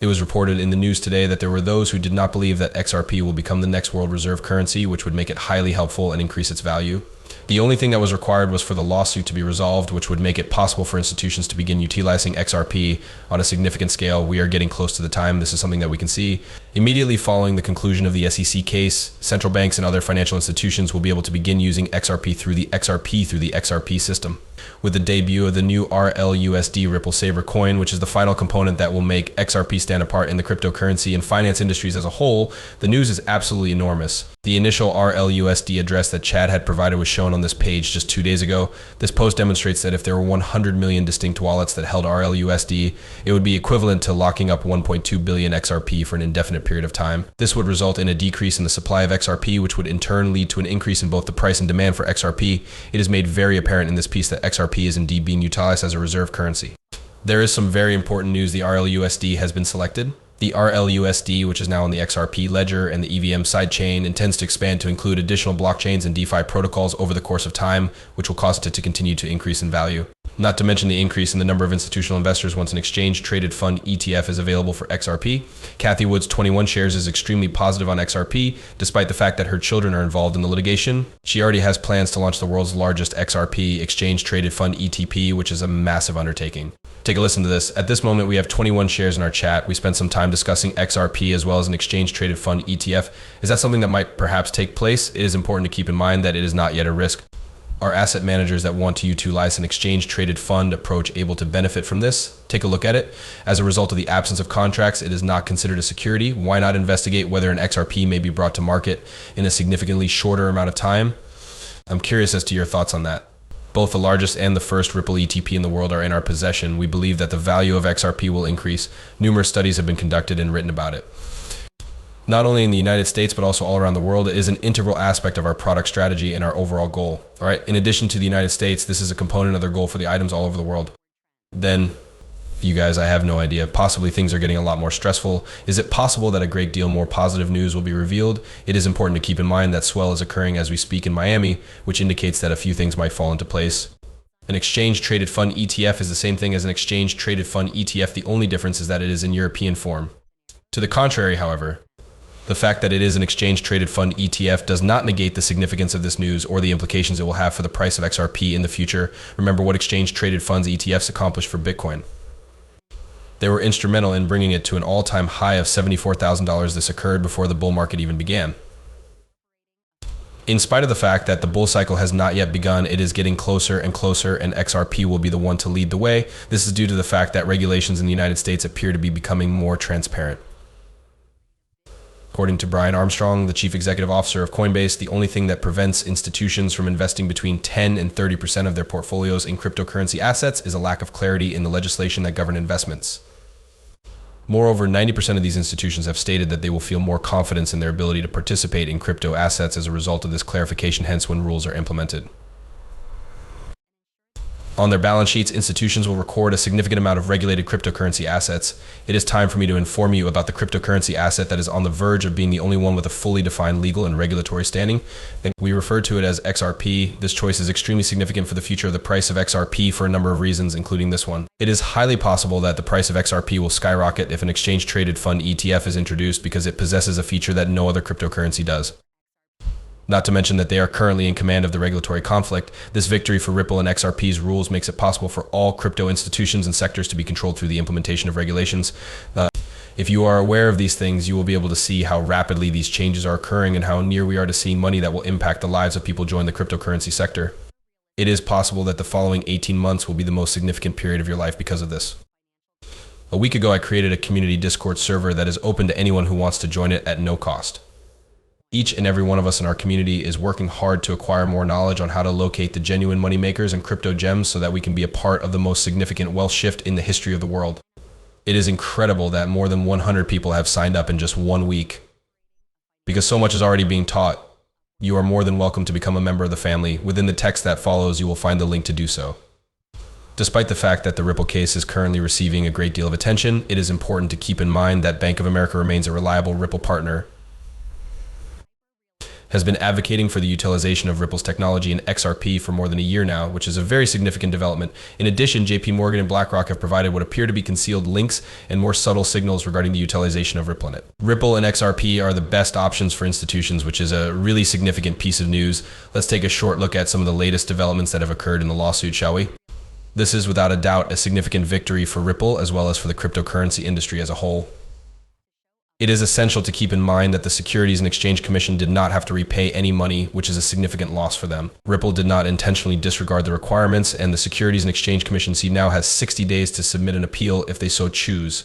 It was reported in the news today that there were those who did not believe that XRP will become the next world reserve currency, which would make it highly helpful and increase its value. The only thing that was required was for the lawsuit to be resolved, which would make it possible for institutions to begin utilizing XRP on a significant scale. We are getting close to the time. This is something that we can see. Immediately following the conclusion of the SEC case, central banks and other financial institutions will be able to begin using XRP through the XRP system. With the debut of the new RLUSD Ripple Saver coin, which is the final component that will make XRP stand apart in the cryptocurrency and finance industries as a whole, the news is absolutely enormous. The initial RLUSD address that Chad had provided was shown on this page just 2 days ago. This post demonstrates that if there were 100 million distinct wallets that held RLUSD, it would be equivalent to locking up 1.2 billion XRP for an indefinite period of time. This would result in a decrease in the supply of XRP, which would in turn lead to an increase in both the price and demand for XRP. It is made very apparent in this piece that XRP is indeed being utilized as a reserve currency. There is some very important news. The RLUSD has been selected. The RLUSD, which is now on the XRP ledger and the EVM sidechain, intends to expand to include additional blockchains and DeFi protocols over the course of time, which will cause it to continue to increase in value. Not to mention the increase in the number of institutional investors once an exchange-traded fund ETF is available for XRP. Kathy Wood's 21 shares is extremely positive on XRP, despite the fact that her children are involved in the litigation. She already has plans to launch the world's largest XRP exchange-traded fund ETP, which is a massive undertaking. Take a listen to this. At this moment, we have 21 shares in our chat. We spent some time discussing XRP as well as an exchange-traded fund ETF. Is that something that might perhaps take place? It is important to keep in mind that it is not yet a risk. Are asset managers that want to utilize an exchange-traded fund approach able to benefit from this? Take a look at it. As a result of the absence of contracts, it is not considered a security. Why not investigate whether an XRP may be brought to market in a significantly shorter amount of time? I'm curious as to your thoughts on that. Both the largest and the first Ripple ETP in the world are in our possession. We believe that the value of XRP will increase. Numerous studies have been conducted and written about it. Not only in the United States, but also all around the world, it is an integral aspect of our product strategy and our overall goal. All right. In addition to the United States, this is a component of their goal for the items all over the world. Then, you guys, I have no idea. Possibly things are getting a lot more stressful. Is it possible that a great deal more positive news will be revealed? It is important to keep in mind that swell is occurring as we speak in Miami, which indicates that a few things might fall into place. An exchange-traded fund ETF is the same thing as an exchange-traded fund ETF. The only difference is that it is in European form. To the contrary, however, the fact that it is an exchange-traded fund ETF does not negate the significance of this news or the implications it will have for the price of XRP in the future. Remember what exchange-traded funds ETFs accomplished for Bitcoin. They were instrumental in bringing it to an all-time high of $74,000. This occurred before the bull market even began. In spite of the fact that the bull cycle has not yet begun, it is getting closer and closer, and XRP will be the one to lead the way. This is due to the fact that regulations in the United States appear to be becoming more transparent. According to Brian Armstrong, the chief executive officer of Coinbase, the only thing that prevents institutions from investing between 10 and 30% of their portfolios in cryptocurrency assets is a lack of clarity in the legislation that govern investments. Moreover, 90% of these institutions have stated that they will feel more confidence in their ability to participate in crypto assets as a result of this clarification, hence when rules are implemented. On their balance sheets, institutions will record a significant amount of regulated cryptocurrency assets. It is time for me to inform you about the cryptocurrency asset that is on the verge of being the only one with a fully defined legal and regulatory standing. We refer to it as XRP. This choice is extremely significant for the future of the price of XRP for a number of reasons, including this one. It is highly possible that the price of XRP will skyrocket if an exchange-traded fund ETF is introduced because it possesses a feature that no other cryptocurrency does. Not to mention that they are currently in command of the regulatory conflict. This victory for Ripple and XRP's rules makes it possible for all crypto institutions and sectors to be controlled through the implementation of regulations. If you are aware of these things, you will be able to see how rapidly these changes are occurring and how near we are to seeing money that will impact the lives of people join the cryptocurrency sector. It is possible that the following 18 months will be the most significant period of your life because of this. A week ago, I created a community Discord server that is open to anyone who wants to join it at no cost. Each and every one of us in our community is working hard to acquire more knowledge on how to locate the genuine money makers and crypto gems so that we can be a part of the most significant wealth shift in the history of the world. It is incredible that more than 100 people have signed up in just 1 week. Because so much is already being taught, you are more than welcome to become a member of the family. Within the text that follows, you will find the link to do so. Despite the fact that the Ripple case is currently receiving a great deal of attention, it is important to keep in mind that Bank of America remains a reliable Ripple partner. has been advocating for the utilization of Ripple's technology in XRP for more than a year now, which is a very significant development. In addition, JP Morgan and BlackRock have provided what appear to be concealed links and more subtle signals regarding the utilization of Ripple in it. Ripple and XRP are the best options for institutions, which is a really significant piece of news. Let's take a short look at some of the latest developments that have occurred in the lawsuit, shall we? This is without a doubt a significant victory for Ripple as well as for the cryptocurrency industry as a whole. It is essential to keep in mind that the Securities and Exchange Commission did not have to repay any money, which is a significant loss for them. Ripple did not intentionally disregard the requirements, and the Securities and Exchange Commission now has 60 days to submit an appeal if they so choose.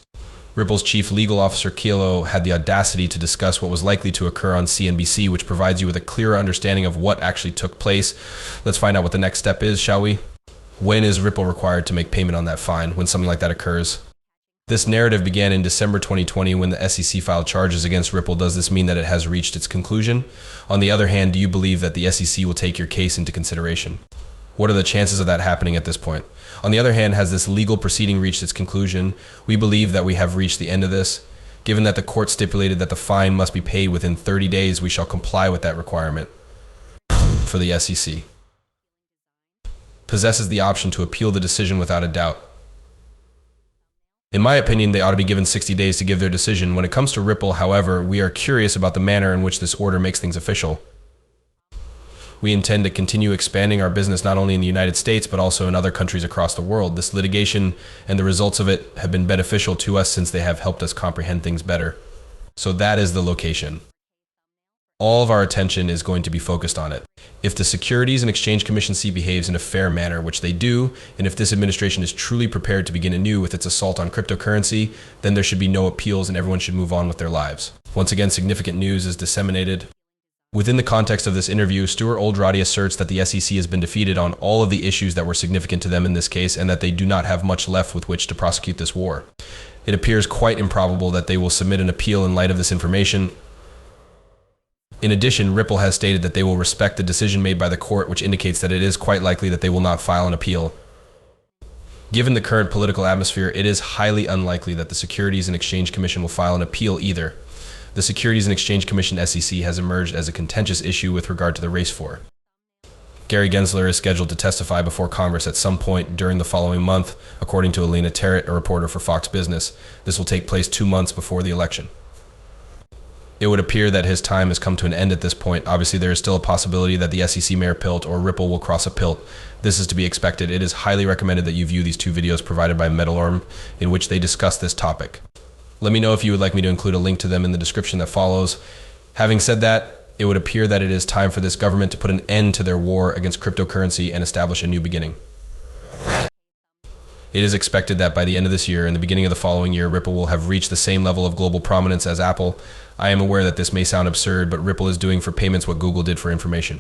Ripple's chief legal officer, Kilo, had the audacity to discuss what was likely to occur on CNBC, which provides you with a clearer understanding of what actually took place. Let's find out what the next step is, shall we? When is Ripple required to make payment on that fine when something like that occurs? This narrative began in December 2020 when the SEC filed charges against Ripple. Does this mean that it has reached its conclusion? On the other hand, do you believe that the SEC will take your case into consideration? What are the chances of that happening at this point? On the other hand, has this legal proceeding reached its conclusion? We believe that we have reached the end of this. Given that the court stipulated that the fine must be paid within 30 days, we shall comply with that requirement. For the SEC possesses the option to appeal the decision without a doubt. In my opinion, they ought to be given 60 days to give their decision. When it comes to Ripple, however, we are curious about the manner in which this order makes things official. We intend to continue expanding our business not only in the United States, but also in other countries across the world. This litigation and the results of it have been beneficial to us since they have helped us comprehend things better. So that is the location. All of our attention is going to be focused on it. If the Securities and Exchange Commission behaves in a fair manner, which they do, and if this administration is truly prepared to begin anew with its assault on cryptocurrency, then there should be no appeals and everyone should move on with their lives. Once again, significant news is disseminated. Within the context of this interview, Stuart Oldradi asserts that the SEC has been defeated on all of the issues that were significant to them in this case and that they do not have much left with which to prosecute this war. It appears quite improbable that they will submit an appeal in light of this information. In addition, Ripple has stated that they will respect the decision made by the court, which indicates that it is quite likely that they will not file an appeal. Given the current political atmosphere, it is highly unlikely that the Securities and Exchange Commission will file an appeal either. The Securities and Exchange Commission SEC has emerged as a contentious issue with regard to the race for. Gary Gensler is scheduled to testify before Congress at some point during the following month, according to Alina Terrett, a reporter for Fox Business. This will take place 2 months before the election. It would appear that his time has come to an end at this point. Obviously, there is still a possibility that the SEC may pilt or Ripple will cross a pilt. This is to be expected. It is highly recommended that you view these 2 videos provided by Metalorm in which they discuss this topic. Let me know if you would like me to include a link to them in the description that follows. Having said that, it would appear that it is time for this government to put an end to their war against cryptocurrency and establish a new beginning. It is expected that by the end of this year and the beginning of the following year, Ripple will have reached the same level of global prominence as Apple. I am aware that this may sound absurd, but Ripple is doing for payments what Google did for information.